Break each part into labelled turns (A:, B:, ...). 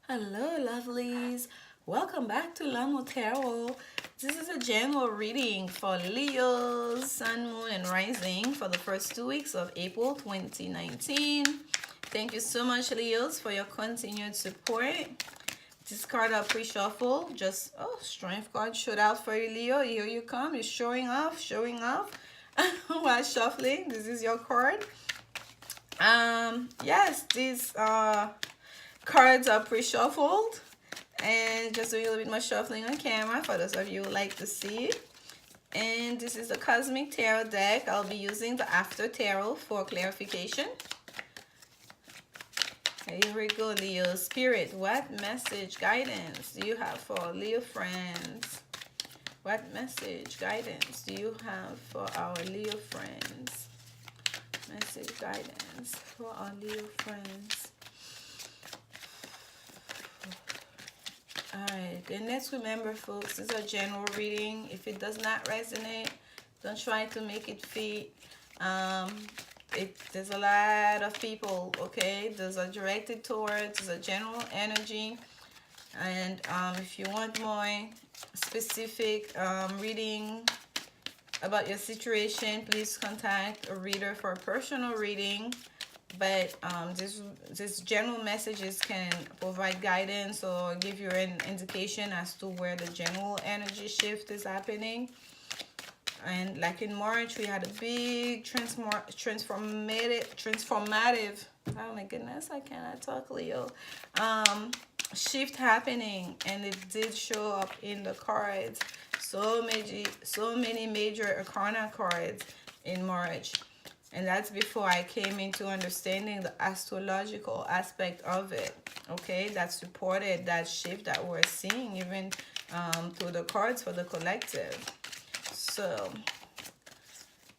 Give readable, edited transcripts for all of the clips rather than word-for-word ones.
A: Hello, lovelies. Welcome back to Lanmou Tarot. This is a general reading for Leo, Sun, Moon, and Rising for the first 2 weeks of April 2019. Thank you so much, Leos, for your continued support. Discard a pre-shuffle. Strength card showed out for you, Leo. Here you come. You're showing off while shuffling. This is your card. Yes, these cards are pre-shuffled, and just doing a little bit more shuffling on camera for those of you who like to see. And this is the Cosmic Tarot deck. I'll be using the After Tarot for clarification. Here we go, Leo. Spirit, what message, guidance do you have for Leo friends? What message, guidance do you have for our Leo friends? Message, guidance for our Leo friends. Alright, and let's remember, folks, this is a general reading. If it does not resonate, don't try to make it fit. There's a lot of people, okay? Those are directed towards a general energy. And if you want more specific reading about your situation, please contact a reader for a personal reading. But this general messages can provide guidance or give you an indication as to where the general energy shift is happening. And like in March, we had a big transformative, oh my goodness, I cannot talk, Leo, shift happening, and it did show up in the cards. So many major arcana cards in March. And that's before I came into understanding the astrological aspect of it, okay? That supported that shift that we're seeing even through the cards for the collective. So,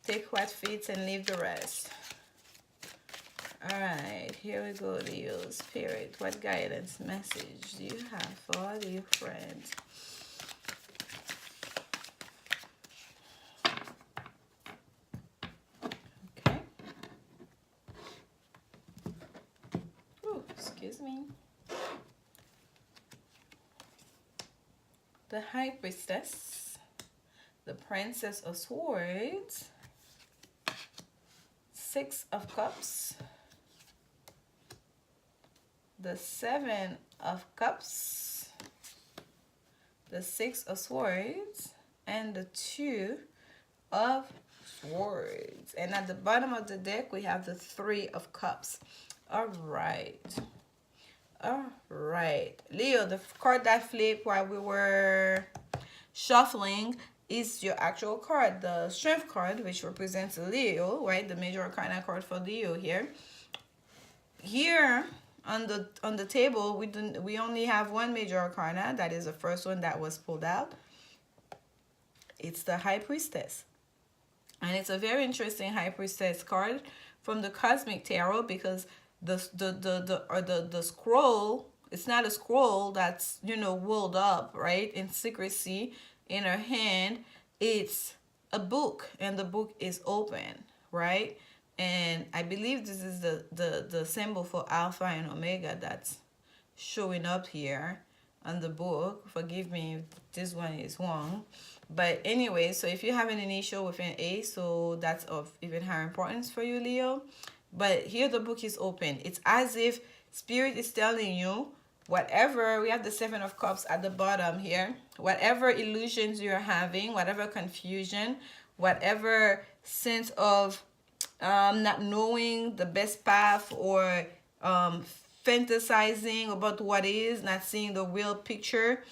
A: take what fits and leave the rest. All right, here we go, Leo. Spirit, what guidance message do you have for all your friends? Excuse me. The High Priestess, the Princess of Swords, Six of Cups, the Seven of Cups, the Six of Swords, and the Two of Swords. And at the bottom of the deck, we have the Three of Cups. All right. Leo, the card that flipped while we were shuffling is your actual card, the Strength card, which represents Leo, right? The major arcana card for Leo here. Here on the table, we only have one major arcana. That is the first one that was pulled out. It's the High Priestess, and it's a very interesting High Priestess card from the Cosmic Tarot, because the scroll, it's not a scroll that's, walled up, right, in secrecy in her hand. It's a book, and the book is open, right? And I believe this is the symbol for Alpha and Omega that's showing up here on the book. Forgive me if this one is wrong, but anyway, so if you have an initial with an A, so that's of even higher importance for you, Leo. But here the book is open. It's as if Spirit is telling you, whatever, we have the Seven of Cups at the bottom here, whatever illusions you're having, whatever confusion, whatever sense of not knowing the best path, or fantasizing about what is, not seeing the real picture,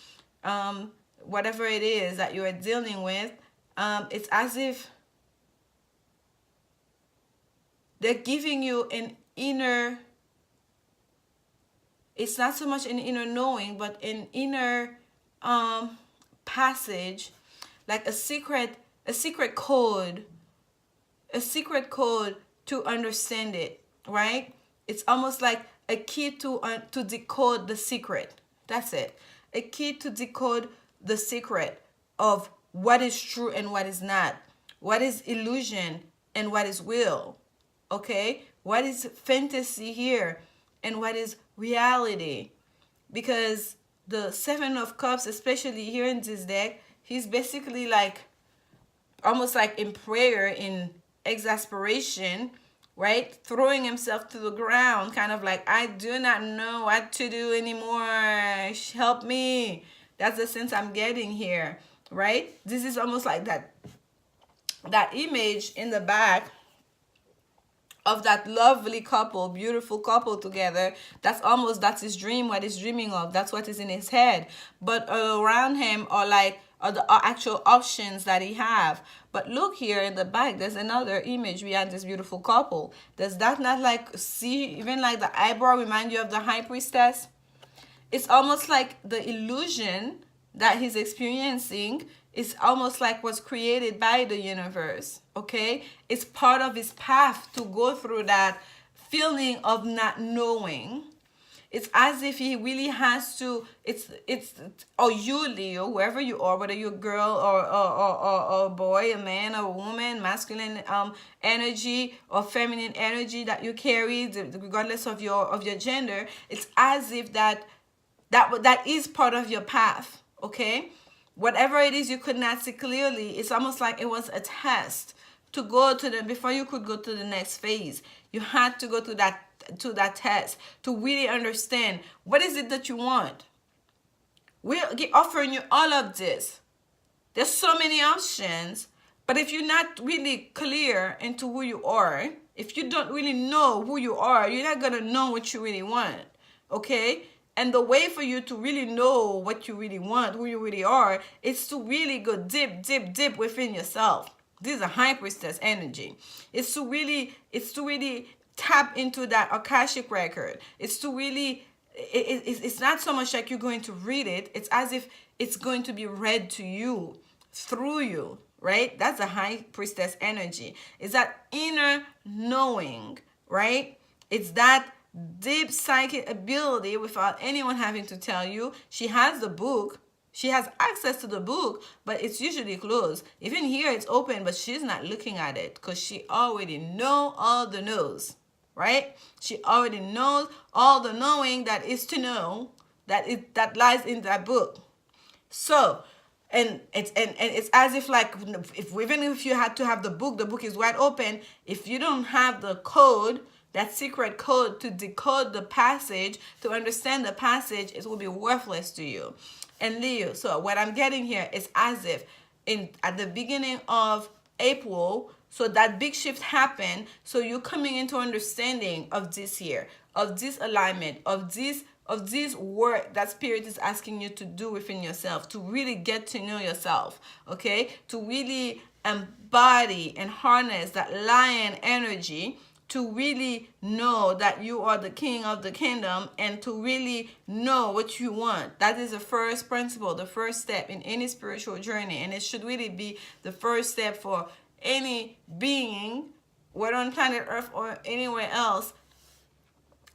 A: whatever it is that you are dealing with, it's as if they're giving you an inner, it's not so much an inner knowing, but an inner passage, like a secret code, to understand it, right? It's almost like a key to decode the secret. That's it. A key to decode the secret of what is true and what is not, what is illusion and what is real. Okay, what is fantasy here and what is reality? because the Seven of Cups, especially here in this deck, he's basically like almost like in prayer, in exasperation, right? Throwing himself to the ground, kind of like, I do not know what to do anymore. Help me. That's the sense I'm getting here, right? This is almost like that image in the back of that lovely couple, beautiful couple together. That's his dream, what he's dreaming of. That's what is in his head. But around him are the actual options that he have. But look here in the back, there's another image behind this beautiful couple. Does that not like see, even like the eyebrow remind you of the high priestess? It's almost like the illusion that he's experiencing is almost like was created by the universe, okay? It's part of his path to go through that feeling of not knowing. It's as if he really has to, or you, Leo, wherever you are, whether you're a girl or a boy, a man or a woman, masculine energy or feminine energy that you carry, regardless of your gender, it's as if that is part of your path, okay? Whatever it is you could not see clearly, it's almost like it was a test to go to before you could go to the next phase. You had to go to that test to really understand what is it that you want. We're offering you all of this. There's so many options, but if you're not really clear into who you are, if you don't really know who you are, you're not gonna know what you really want, okay? And the way for you to really know what you really want, who you really are, is to really go deep, deep, deep within yourself. This is a high priestess energy. It's to really tap into that Akashic record. It's to really, it's not so much like you're going to read it. It's as if it's going to be read to you, through you, right? That's a high priestess energy. It's that inner knowing, right? It's that deep psychic ability without anyone having to tell you. She has the book. She has access to the book, but it's usually closed. Even here, it's open, but she's not looking at it because she already knows all the knows, right? She already knows all the knowing that is to know that lies in that book. So, and it's as if like even if you had to have the book is wide open. If you don't have the code, that secret code to decode the passage, to understand the passage, it will be worthless to you. And Leo, so what I'm getting here is as if at the beginning of April, so that big shift happened, so you're coming into understanding of this year, of this alignment, of this work that Spirit is asking you to do within yourself, to really get to know yourself, okay? To really embody and harness that lion energy, to really know that you are the king of the kingdom, and to really know what you want. That is the first principle, the first step in any spiritual journey. And it should really be the first step for any being, whether on planet Earth or anywhere else.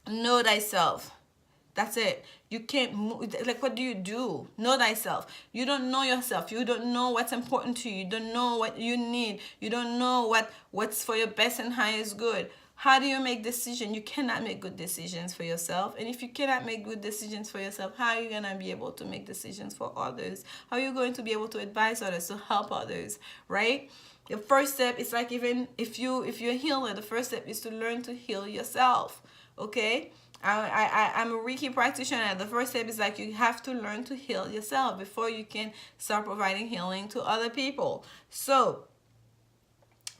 A: Know thyself. That's it. You can't move. Like, what do? Know thyself. You don't know yourself. You don't know what's important to you. You don't know what you need. You don't know what's for your best and highest good. How do you make decisions? You cannot make good decisions for yourself. And if you cannot make good decisions for yourself, how are you going to be able to make decisions for others? How are you going to be able to advise others, to help others, right? The first step is like, even if you're a healer, the first step is to learn to heal yourself, okay? I'm a Reiki practitioner. The first step is like you have to learn to heal yourself before you can start providing healing to other people. So,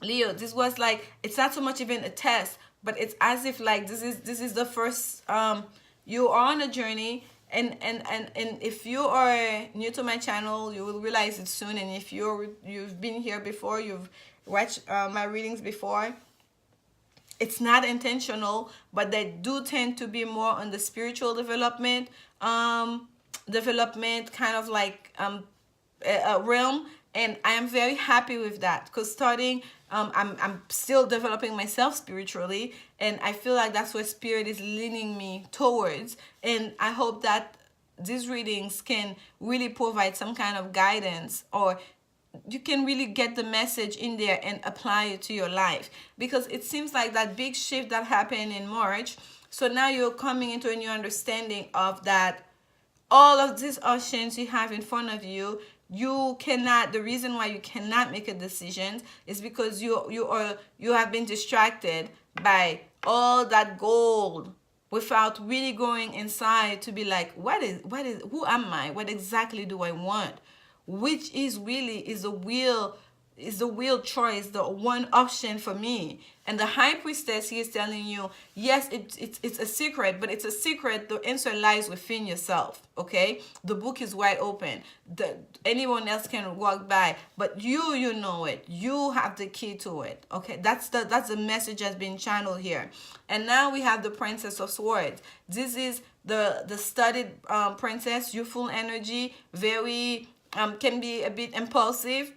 A: Leo, this was like, it's not so much even a test, but it's as if like this is the first, you are on a journey, and if you are new to my channel, you will realize it soon. And if you've been here before, you've watched my readings before, it's not intentional, but they do tend to be more on the spiritual development kind of like realm. And I am very happy with that, because starting, I'm still developing myself spiritually, and I feel like that's where Spirit is leaning me towards. And I hope that these readings can really provide some kind of guidance, or you can really get the message in there and apply it to your life. Because it seems like that big shift that happened in March, so now you're coming into a new understanding of that all of these options you have in front of you, you cannot, the reason why you cannot make a decision is because you have been distracted by all that gold without really going inside to be like, who am I? What exactly do I want? Which is the real choice, the one option for me. And the high priestess here is telling you, yes, it's a secret, but it's a secret. The answer lies within yourself. Okay, the book is wide open. Anyone else can walk by, but you know it. You have the key to it. Okay, that's the message that's been channeled here. And now we have the Princess of Swords. This is the studied princess, youthful energy, very can be a bit impulsive.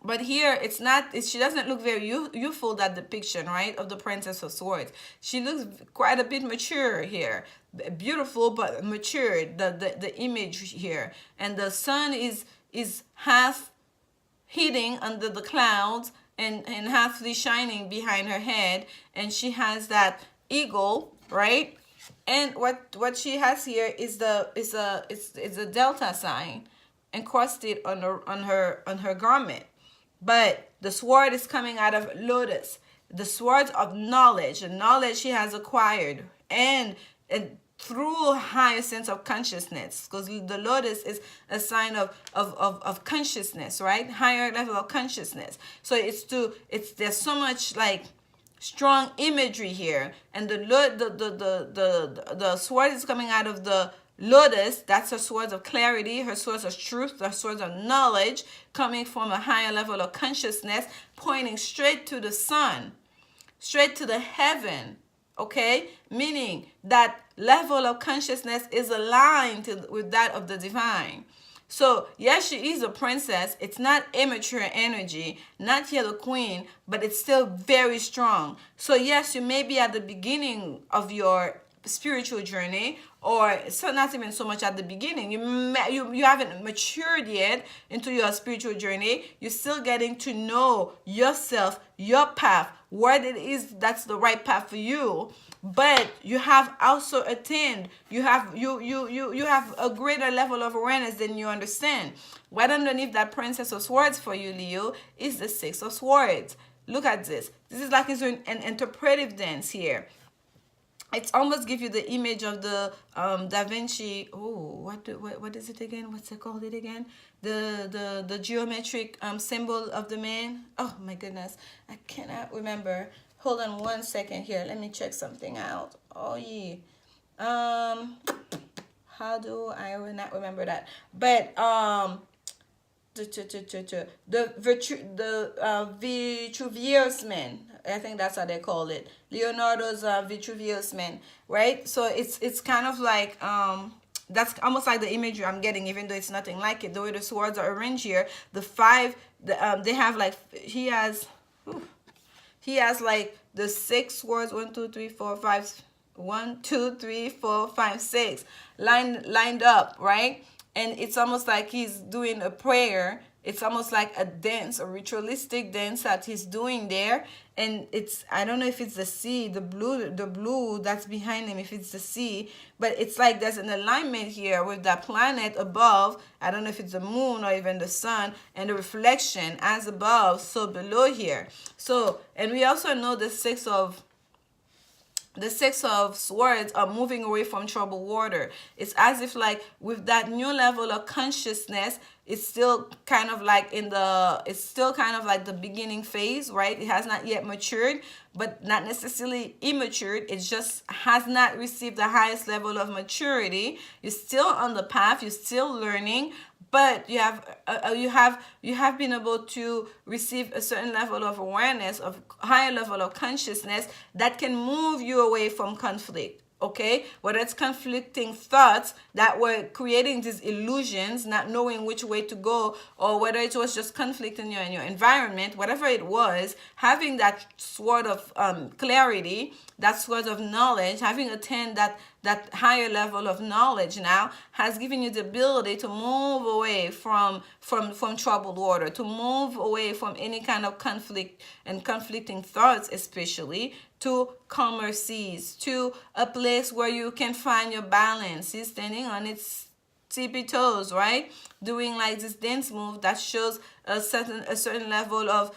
A: But here, she doesn't look very youthful, that depiction, right, of the Princess of Swords. She looks quite a bit mature here. Beautiful, but mature, the image here. And the sun is half hiding under the clouds and halfly shining behind her head. And she has that eagle, right? And what she has here is a delta sign encrusted on her garment. But the sword is coming out of lotus, the sword of knowledge, the knowledge she has acquired, and through a higher sense of consciousness, because the lotus is a sign of consciousness, right? Higher level of consciousness. So there's so much like strong imagery here, and the sword is coming out of the lotus. That's her swords of clarity, her swords of truth, her swords of knowledge, coming from a higher level of consciousness, pointing straight to the sun, straight to the heaven. Okay, meaning that level of consciousness is aligned with that of the divine. So yes, she is a princess. It's not immature energy, not yet a queen, but it's still very strong. So yes, you may be at the beginning of your spiritual journey, or so not even so much at the beginning. You haven't matured yet into your spiritual journey. You're still getting to know yourself, your path, what it is that's the right path for you. But you have also attained, you have a greater level of awareness than you understand. Right underneath that Princess of Swords for you, Leo, is the Six of Swords. Look at this. This is like it's an interpretive dance here. It's almost give you the image of the Da Vinci. Oh, what is it again? What's it called it again? The geometric symbol of the man. Oh my goodness, I cannot remember. Hold on one second here. Let me check something out. Oh yeah. How do I not remember that? But the Vitruvius man. I think that's how they call it. Leonardo's Vitruvius man, right? So it's kind of like that's almost like the imagery I'm getting, even though it's nothing like it. The way the swords are arranged here, they have like he has like the 6 swords, 1, 2, 3, 4, 5, 1, 2, 3, 4, 5, 6 lined up, right? And it's almost like he's doing a prayer. It's almost like a dance, a ritualistic dance that he's doing there. And I don't know if it's the sea, the blue that's behind him, if it's the sea, but it's like there's an alignment here with that planet above. I don't know if it's the moon or even the sun, and the reflection as above, so below here. So, and we also know the Six of Swords are moving away from troubled water. It's as if like with that new level of consciousness, it's still kind of like the beginning phase, right? It has not yet matured, but not necessarily immatured. It just has not received the highest level of maturity. You're still on the path. You're still learning, but you have been able to receive a certain level of awareness, of higher level of consciousness that can move you away from conflict. Okay, whether it's conflicting thoughts that were creating these illusions, not knowing which way to go, or whether it was just conflict in your environment, whatever it was, having that sword of clarity, that sword of knowledge, having attained that higher level of knowledge now has given you the ability to move away from troubled water, to move away from any kind of conflict and conflicting thoughts, especially to calmer seas, to a place where you can find your balance. You're standing on its tippy toes, right? Doing like this dance move that shows a certain level of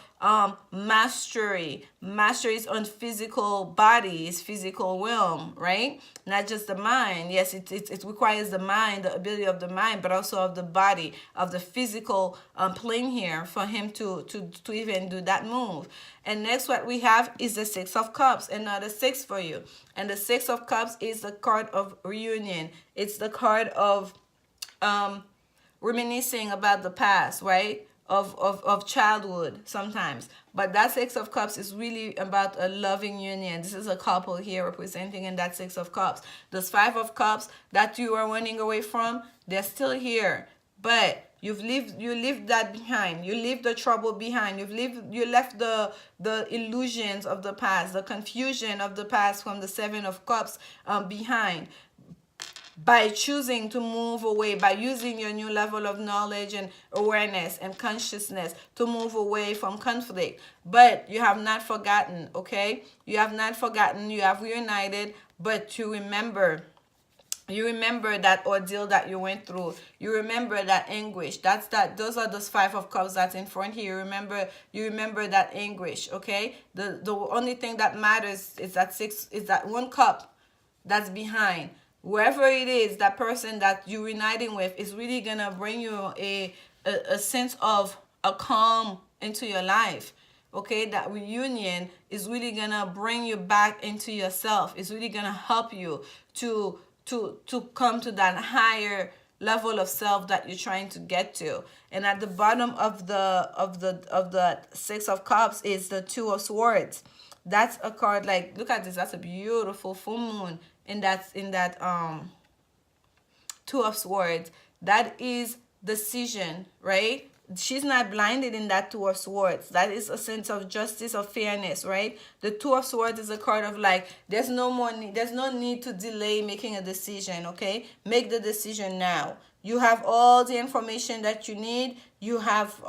A: mastery. Mastery is on physical bodies, physical realm, right? Not just the mind. Yes, it requires the mind, the ability of the mind, but also of the body, of the physical plane here for him to even do that move. And next, what we have is the Six of Cups, another six for you. And the Six of Cups is the card of reunion. It's the card of reminiscing about the past, right? Of childhood sometimes. But that Six of Cups is really about a loving union. This is a couple here representing in that Six of Cups. Those Five of Cups that you are running away from, they're still here. But you lived that behind. You leave the trouble behind. You left the illusions of the past, the confusion of the past from the Seven of Cups behind, by choosing to move away, by using your new level of knowledge and awareness and consciousness to move away from conflict. But you have not forgotten, okay? You have not forgotten. You have reunited, but you remember that ordeal that you went through. You remember that anguish. Those are those Five of Cups that's in front here. You remember that anguish, okay? The only thing that matters is that one cup that's behind. Whoever it is, that person that you're uniting with is really gonna bring you a sense of a calm into your life. Okay, that reunion is really gonna bring you back into yourself. It's really gonna help you to come to that higher level of self that you're trying to get to. And at the bottom of the Six of Cups is the Two of Swords. That's a card, like, look at this. That's a beautiful full moon in that Two of Swords. That is decision, right? She's not blinded in that Two of Swords. That is a sense of justice, of fairness, right? The Two of Swords is a card of like, there's no need to delay making a decision, okay? Make the decision now. You have all the information that you need. You have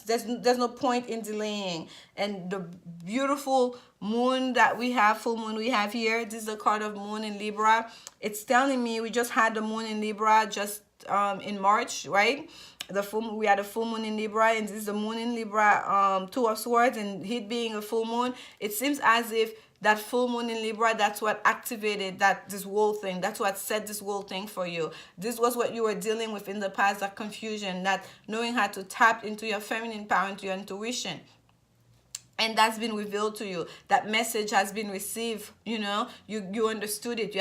A: there's no point in delaying. And the beautiful moon that we have, full moon we have here, this is a card of moon in Libra. It's telling me we just had the moon in Libra just in March, right? We had a full moon in Libra, and this is the moon in Libra, Two of Swords, and it being a full moon, it seems as if that full moon in Libra, that's what activated this whole thing. That's what set this whole thing for you. This was what you were dealing with in the past, that confusion, that knowing how to tap into your feminine power, into your intuition. And that's been revealed to you. That message has been received. You know, you understood it. You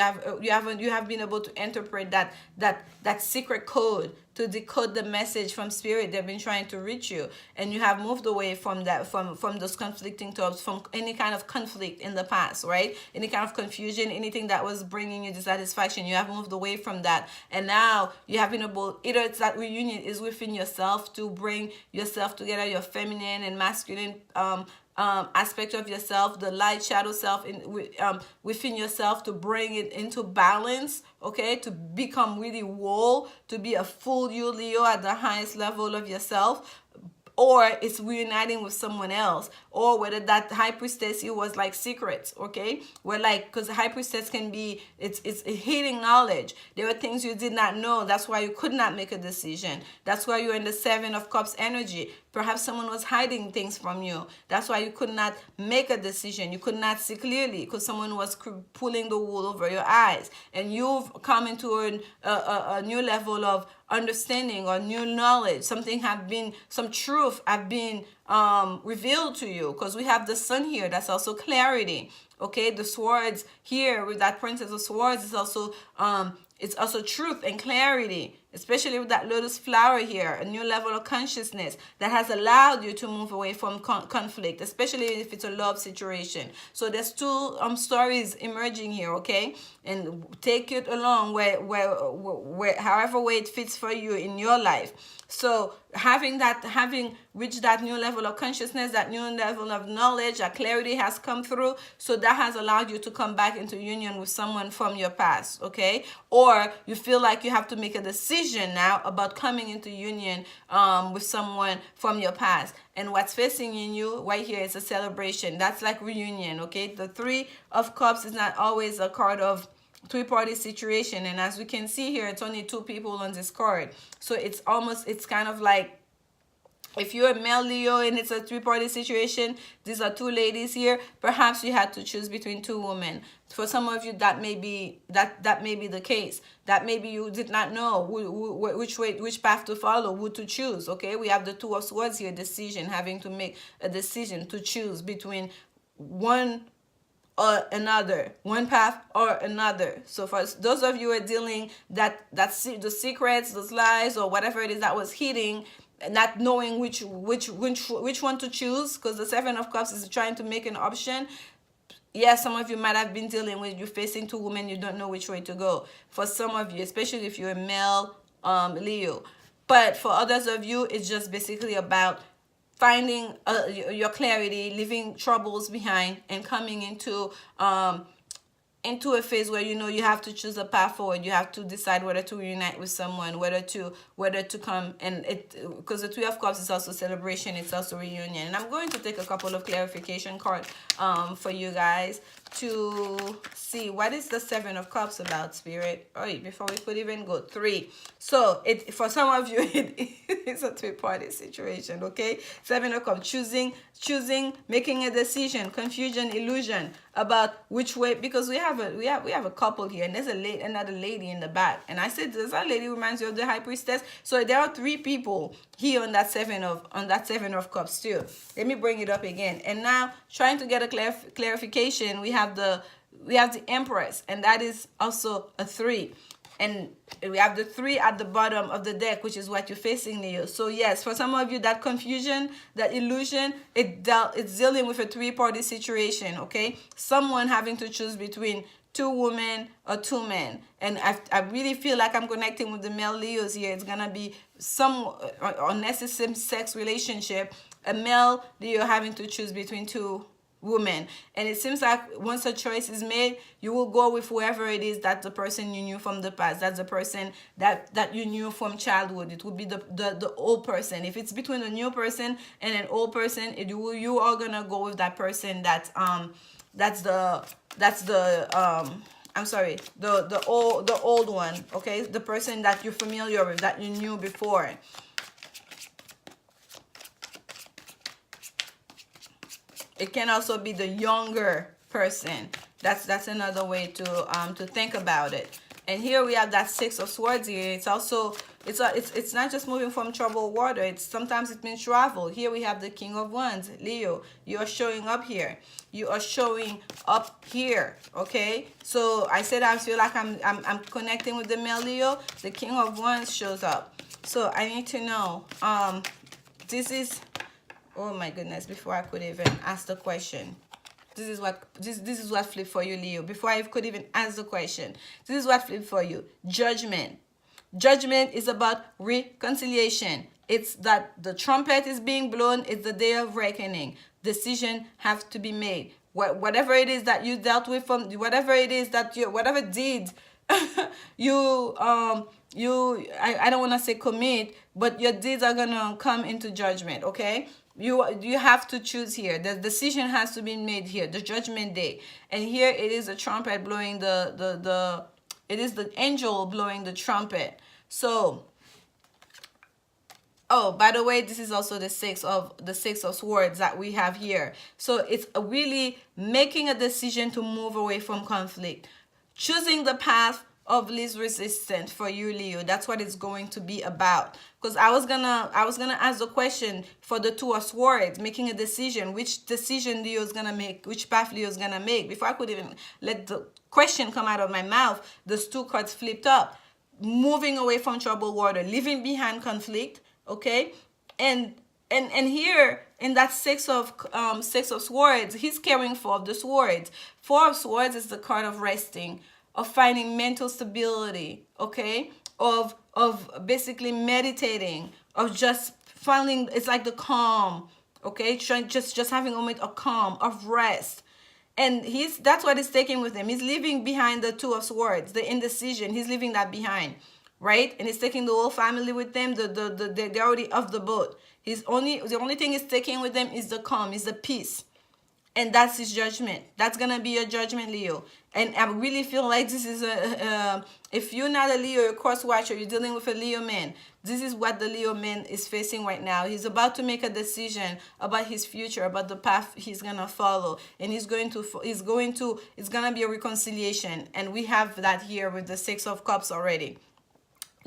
A: have been able to interpret that secret code, to decode the message from spirit. They've been trying to reach you, and you have moved away from that, from those conflicting thoughts, from any kind of conflict in the past, right? Any kind of confusion, anything that was bringing you dissatisfaction. You have moved away from that, and now you have been able. Either it's that reunion is within yourself to bring yourself together, your feminine and masculine aspect of yourself, the light shadow self within yourself, to bring it into balance, okay, to become really whole, to be a full you, Leo, at the highest level of yourself. Or it's reuniting with someone else, or whether that high priestess you was like secrets, okay? Where like, because the high priestess can be, it's hidden knowledge. There were things you did not know. That's why you could not make a decision. That's why you're in the Seven of Cups energy. Perhaps someone was hiding things from you. That's why you could not make a decision. You could not see clearly because someone was pulling the wool over your eyes. And you've come into a new level of understanding or new knowledge. Some truth have been revealed to you, because we have the sun here. That's also clarity. Okay, the swords here with that Princess of Swords is also it's also truth and clarity, especially with that lotus flower here, a new level of consciousness that has allowed you to move away from conflict, especially if it's a love situation. So there's two stories emerging here, okay? And take it along where however way it fits for you in your life. So having reached that new level of consciousness, that new level of knowledge, that clarity has come through. So that has allowed you to come back into union with someone from your past, okay? Or you feel like you have to make a decision now about coming into union with someone from your past. And what's facing in you right here is a celebration. That's like reunion, okay? The Three of Cups is not always a card of three-party situation. And as we can see here, it's only two people on this card. So it's kind of like, if you're a male Leo and it's a three-party situation, these are two ladies here. Perhaps you had to choose between two women. For some of you, that may be the case. That maybe you did not know which path to follow, who to choose. Okay, we have the Two of Swords here, decision, having to make a decision to choose between one or another, one path or another. So for those of you who are dealing the secrets, those lies, or whatever it is that was hitting, not knowing which one to choose, because the Seven of Cups is trying to make an option. Yes, some of you might have been dealing with, you're facing two women, you don't know which way to go. For some of you, especially if you're a male Leo. But for others of you, it's just basically about finding your clarity, leaving troubles behind, and coming into a phase where you have to choose a path forward. You have to decide whether to reunite with someone, whether to come, and because the Three of Cups is also celebration, it's also reunion. And I'm going to take a couple of clarification cards for you guys to see what is the Seven of Cups about, Spirit. Oh, before we could even go, 3. So for some of you, it's a three-party situation. Okay, Seven of Cups, choosing, making a decision, confusion, illusion about which way, because we have a couple here, and there's another lady in the back, and I said this lady reminds you of the High Priestess. So there are 3 people here on that seven of Cups too. Let me bring it up again. And now, trying to get a clarification, we have the Empress, and that is also a 3. And we have the 3 at the bottom of the deck, which is what you're facing, Leo. So yes, for some of you, that confusion, that illusion, it's dealing with a three-party situation, okay? Someone having to choose between 2 women or 2 men. And I really feel like I'm connecting with the male Leos here. It's going to be some unnecessary sex relationship. A male Leo having to choose between 2 women, and it seems like once a choice is made, you will go with whoever it is, that's the person you knew from the past, that's the person that you knew from childhood. It would be the old person. If it's between a new person and an old person, you are gonna go with that person that's the old one, okay? The person that you're familiar with, that you knew before. It can also be the younger person. That's another way to think about it. And here we have that 6 of Swords here. It's also it's not just moving from troubled water. Sometimes it means travel. Here we have the King of Wands, Leo. You are showing up here. You are showing up here. Okay. So I said I feel like I'm connecting with the male Leo. The King of Wands shows up. So I need to know. This is. Oh my goodness, before I could even ask the question. This is what flipped for you, Leo. Before I could even ask the question. This is what flipped for you. Judgment. Judgment is about reconciliation. It's that the trumpet is being blown. It's the day of reckoning. Decision have to be made. Whatever it is that you dealt with, from whatever it is that whatever deed you I don't want to say commit, but your deeds are gonna come into judgment. Okay. You have to choose here. The decision has to be made here. The judgment day. And here it is a trumpet blowing it is the angel blowing the trumpet. So, oh, by the way, this is also the six of Swords that we have here. So it's really making a decision to move away from conflict. Choosing the path of least resistance for you, Leo. That's what it's going to be about. Because I was gonna ask the question for the 2 of Swords, making a decision. Which decision Leo is gonna make? Which path Leo is gonna make? Before I could even let the question come out of my mouth, those 2 cards flipped up. Moving away from troubled water, leaving behind conflict. Okay, and here in that 6 of Swords, he's carrying 4 of the Swords. 4 of Swords is the card of resting, of finding mental stability, okay, of basically meditating, of just finding, it's like the calm, okay, just having a moment of calm, of rest. And that's what he's taking with him. He's leaving behind the 2 of Swords, the indecision. He's leaving that behind, right? And he's taking the whole family with them. They're already off the boat. The only thing he's taking with them is the calm, is the peace. and that's his judgment. That's gonna be your judgment, Leo. And I really feel like this is if you're not a Leo, you're a cross watcher, you're dealing with a Leo man, this is what the Leo man is facing right now. He's about to make a decision about his future, about the path he's gonna follow, and it's gonna be a reconciliation. And we have that here with the Six of Cups already.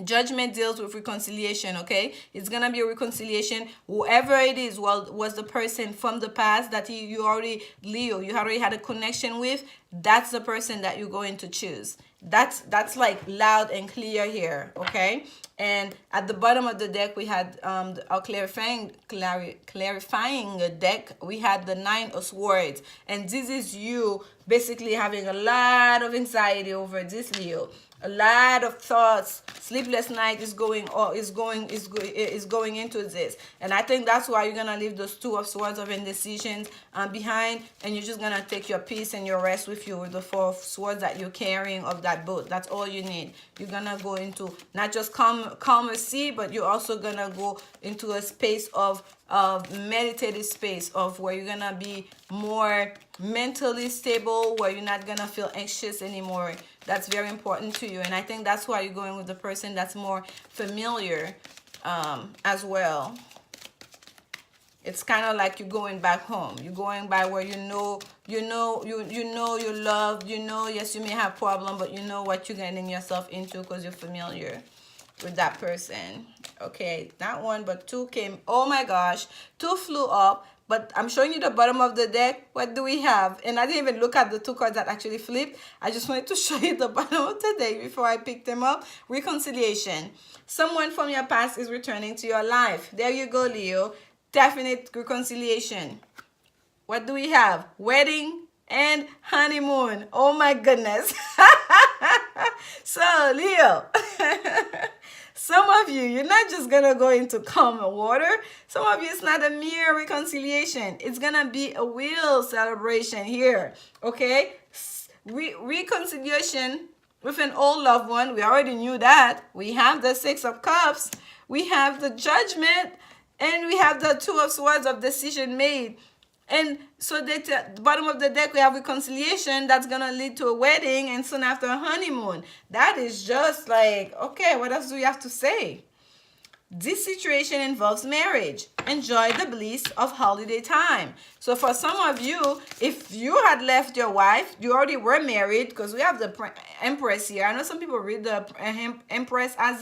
A: Judgment deals with reconciliation, okay? It's gonna be a reconciliation. Whoever it is, was the person from the past that you already had a connection with, that's the person that you're going to choose. That's like loud and clear here, okay? And at the bottom of the deck, we had our clarifying deck. We had the Nine of Swords, and this is you basically having a lot of anxiety over this, Leo. A lot of thoughts, sleepless night is going into this, and I think that's why you're gonna leave those Two of Swords of indecisions behind, and you're just gonna take your peace and your rest with you with the Four of Swords that you're carrying of that boat. That's all you need. You're gonna go into not just calmer sea, but you're also gonna go into a space of meditative space of where you're gonna be more mentally stable, where you're not gonna feel anxious anymore. That's very important to you, and I think that's why you're going with the person that's more familiar as well. It's kind of like you're going back home. You're going by where you know you're loved. Yes, you may have problem, but you know what you're getting yourself into because you're familiar with that person. Okay, not one but two came. Oh my gosh, two flew up. But I'm showing you the bottom of the deck. What do we have? And I didn't even look at the two cards that actually flipped. I just wanted to show you the bottom of the deck before I picked them up. Reconciliation. Someone from your past is returning to your life. There you go, Leo. Definite reconciliation. What do we have? Wedding and honeymoon. Oh my goodness. So, Leo. Some of you, you're not just going to go into calm water. Some of you, it's not a mere reconciliation. It's going to be a real celebration here, okay? Reconciliation with an old loved one. We already knew that. We have the Six of Cups. We have the Judgment. And we have the Two of Swords of decision made. And so at the bottom of the deck, we have reconciliation that's going to lead to a wedding and soon after a honeymoon. That is just like, okay, what else do we have to say? This situation involves marriage. Enjoy the bliss of holiday time. So for some of you, if you had left your wife, you already were married, because we have the Empress here. I know some people read the Empress as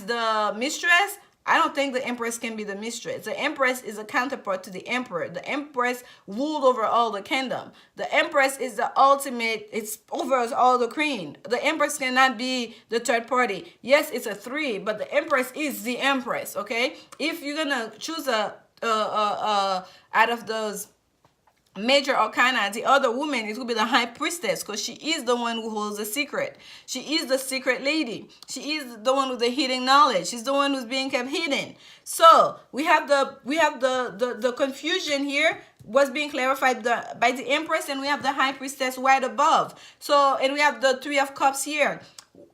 A: the mistress. I don't think the Empress can be the mistress. The Empress is a counterpart to the Emperor. The Empress ruled over all the kingdom. The Empress is the ultimate, it's over all the queen. The Empress cannot be the third party. Yes, it's a 3, but the Empress is the Empress, okay? If you're gonna choose out of those major arcana, the other woman, it will be the High Priestess, because she is the one who holds the secret. She is the secret lady. She is the one with the hidden knowledge. She's the one who's being kept hidden. So we have the confusion here was being clarified by the Empress, and we have the High Priestess right above. So, and we have the Three of Cups here.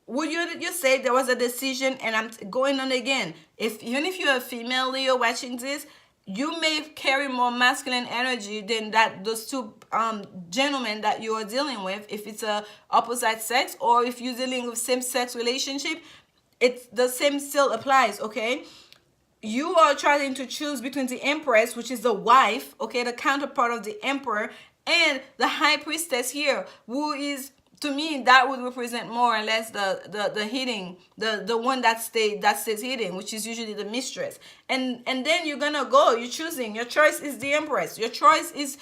A: Would you say there was a decision? And I'm going on again. Even if you're a female Leo watching this, you may carry more masculine energy than those two gentlemen that you are dealing with. If it's a opposite sex, or if you're dealing with same-sex relationship, it's the same still applies, okay? You are trying to choose between the Empress, which is the wife, okay, the counterpart of the Emperor, and the High Priestess here, who is, to me, that would represent more or less the hitting, the one that stays hidden, which is usually the mistress. And then you're gonna go, you're choosing. Your choice is the Empress. Your choice is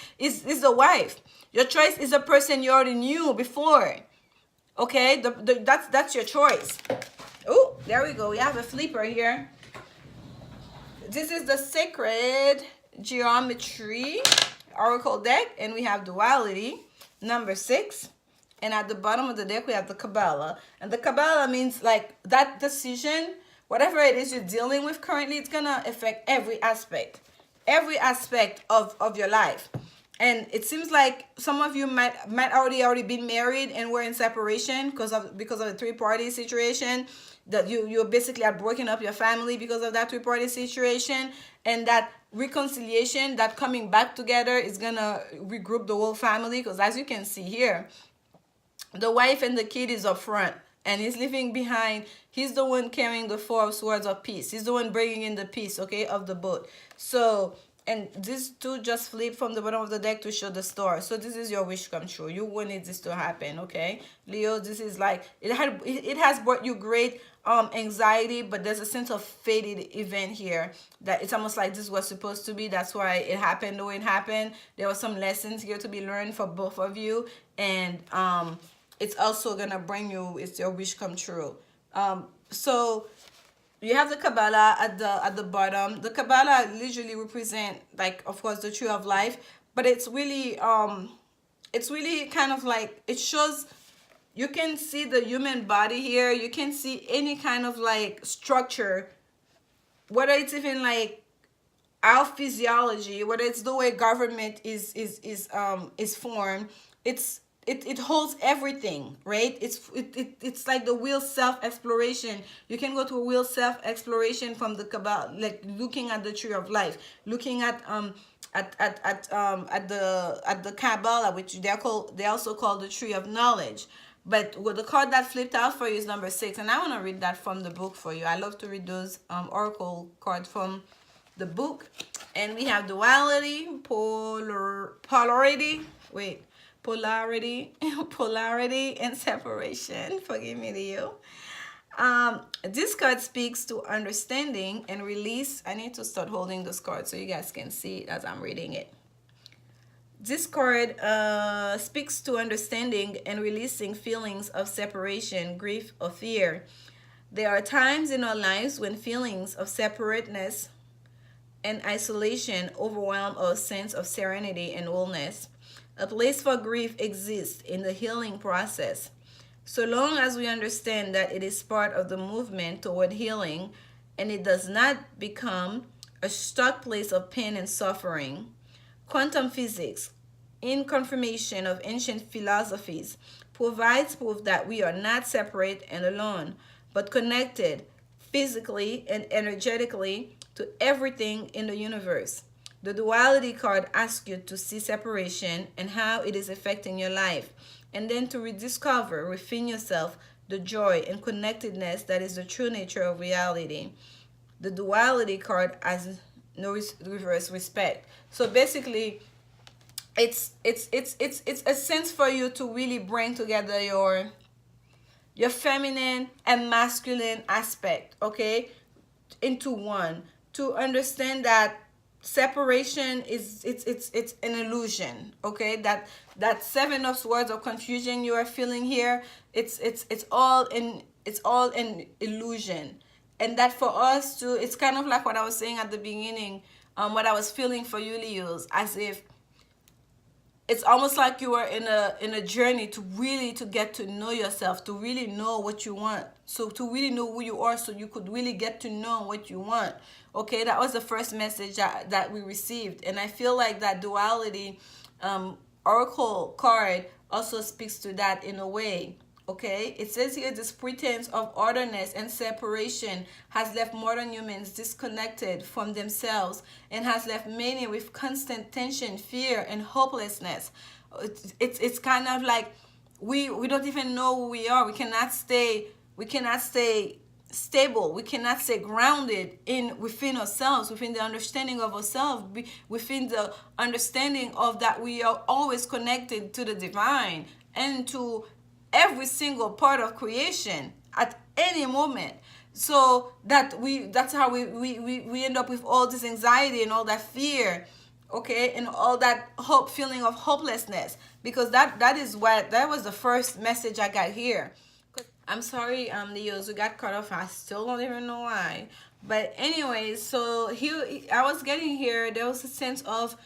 A: the wife. Your choice is a person you already knew before. Okay, that's your choice. Oh, there we go. We have a flipper here. This is the Sacred Geometry Oracle deck, and we have Duality, number 6. And at the bottom of the deck, we have the Kabbalah. And the Kabbalah means like that decision, whatever it is you're dealing with currently, it's going to affect every aspect of your life. And it seems like some of you might already been married and were in separation because of the three-party situation, that you basically are breaking up your family because of that three-party situation. And that reconciliation, that coming back together, is gonna regroup the whole family, because as you can see here, the wife and the kid is up front, and he's leaving behind. He's the one carrying the four of swords of peace. He's the one bringing in the peace, okay, of the boat. So, and these two just flip from the bottom of the deck to show the star. So this is your wish come true. You wanted this to happen, okay, Leo? This is like, it has brought you great anxiety, but there's a sense of fated event here, that it's almost like this was supposed to be. That's why it happened the way it happened. There were some lessons here to be learned for both of you. And it's also gonna bring you, it's your wish come true. So you have the Kabbalah at the bottom. The Kabbalah literally represent, like, of course, the tree of life, but it's really kind of like, it shows, you can see the human body here. You can see any kind of like structure, whether it's even like our physiology, whether it's the way government is formed. It holds everything, right? It's like the real self-exploration. You can go to a real self-exploration from the Kabbalah, like looking at the tree of life, looking at the Kabbalah, which they also call the tree of knowledge. But with the card that flipped out for you is number 6, and I want to read that from the book for you. I love to read those oracle cards from the book. And we have duality, polarity, and separation. Forgive me, Leo. This card speaks to understanding and release. I need to start holding this card so you guys can see it as I'm reading it. This card speaks to understanding and releasing feelings of separation, grief, or fear. There are times in our lives when feelings of separateness and isolation overwhelm our sense of serenity and wholeness. A place for grief exists in the healing process. So long as we understand that it is part of the movement toward healing and it does not become a stuck place of pain and suffering. Quantum physics, in confirmation of ancient philosophies, provides proof that we are not separate and alone, but connected physically and energetically to everything in the universe. The duality card asks you to see separation and how it is affecting your life, and then to rediscover within yourself the joy and connectedness that is the true nature of reality. The duality card has no reverse respect. So basically, it's a sense for you to really bring together your feminine and masculine aspect, okay, into one, to understand that separation is it's an illusion, okay? That 7 of swords of confusion you are feeling here, it's all an illusion. And that for us to, it's kind of like what I was saying at the beginning, what I was feeling for you, Leos, as if it's almost like you are in a journey to really to get to know yourself, to really know what you want, so to really know who you are, so you could really get to know what you want. Okay, that was the first message that we received. And I feel like that duality oracle card also speaks to that in a way. Okay, it says here, this pretense of orderness and separation has left modern humans disconnected from themselves and has left many with constant tension, fear, and hopelessness. It's kind of like we don't even know who we are. We cannot stay stable. We cannot stay grounded within ourselves, within the understanding of ourselves, within the understanding of that we are always connected to the divine and to every single part of creation at any moment. So that's how we end up with all this anxiety and all that fear, okay, and all that feeling of hopelessness, because that was the first message I got here. I'm sorry, Leos, we got cut off. I still don't even know why. But anyways, so here I was getting here, there was a sense of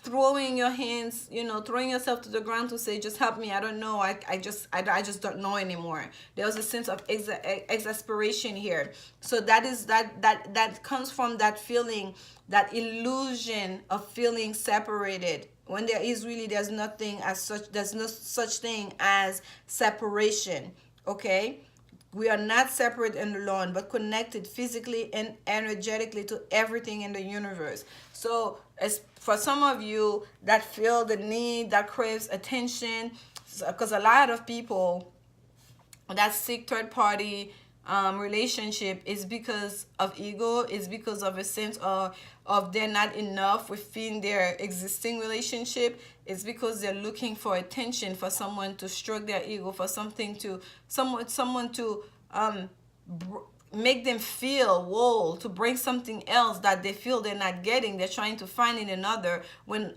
A: throwing your hands, throwing yourself to the ground to say, just help me, I don't know, I just don't know anymore. There was a sense of exasperation here. So that comes from that feeling, that illusion of feeling separated, when there is really, there's nothing as such, there's no such thing as separation. Okay, we are not separate and alone, but connected physically and energetically to everything in the universe. So, as for some of you that feel the need, that craves attention, because a lot of people that seek third party relationship is because of ego, is because of a sense of they're not enough within their existing relationship. It's because they're looking for attention, for someone to stroke their ego, for something to someone to make them feel whole, to bring something else that they feel they're not getting. They're trying to find in another when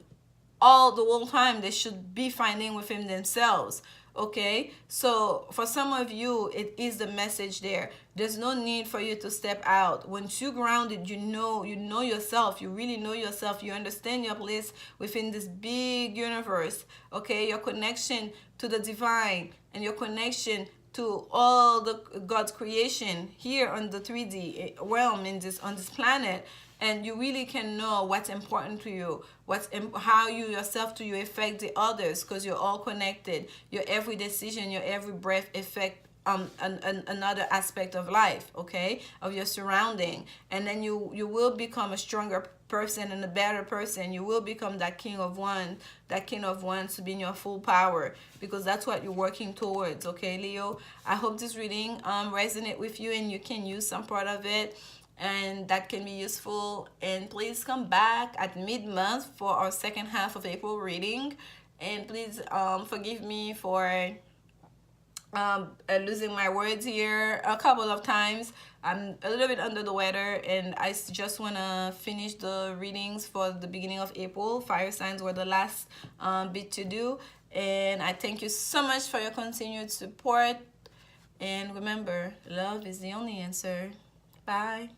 A: all the whole time they should be finding within themselves. Okay, so for some of you, it is the message there. There's no need for you to step out. Once you grounded, you know yourself. You really know yourself. You understand your place within this big universe. Okay, your connection to the divine and your connection to all the God's creation here on the 3D realm, in this on this planet. And you really can know what's important to you, how you yourself to you affect the others, because you're all connected. Your every decision, your every breath affect another aspect of life, okay, of your surrounding. And then you will become a stronger person and a better person. You will become that king of wands to be in your full power, because that's what you're working towards. Okay, Leo, I hope this reading resonate with you and you can use some part of it, and that can be useful. And please come back at mid-month for our second half of April reading. And please forgive me for losing my words here a couple of times. I'm a little bit under the weather, and I just want to finish the readings for the beginning of April. Fire signs were the last bit to do. And I thank you so much for your continued support. And remember, love is the only answer. Bye.